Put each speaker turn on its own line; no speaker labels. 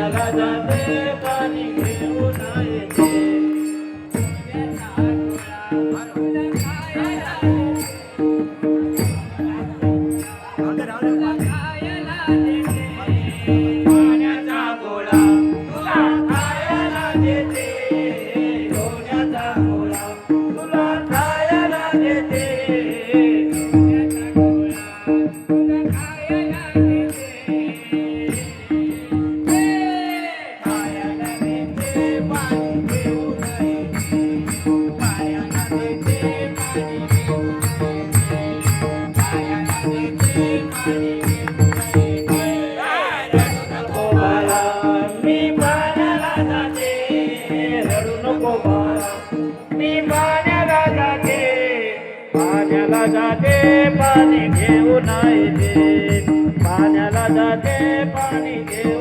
पाण्याला जाते पाणी घेऊन येते पाण्याचा गोळा तुला खायला देते सोन्याचा गोळा तुला खायला देते पाण्याला जाते पाणी घेऊन येते पाण्याला जाते पाणी घेऊन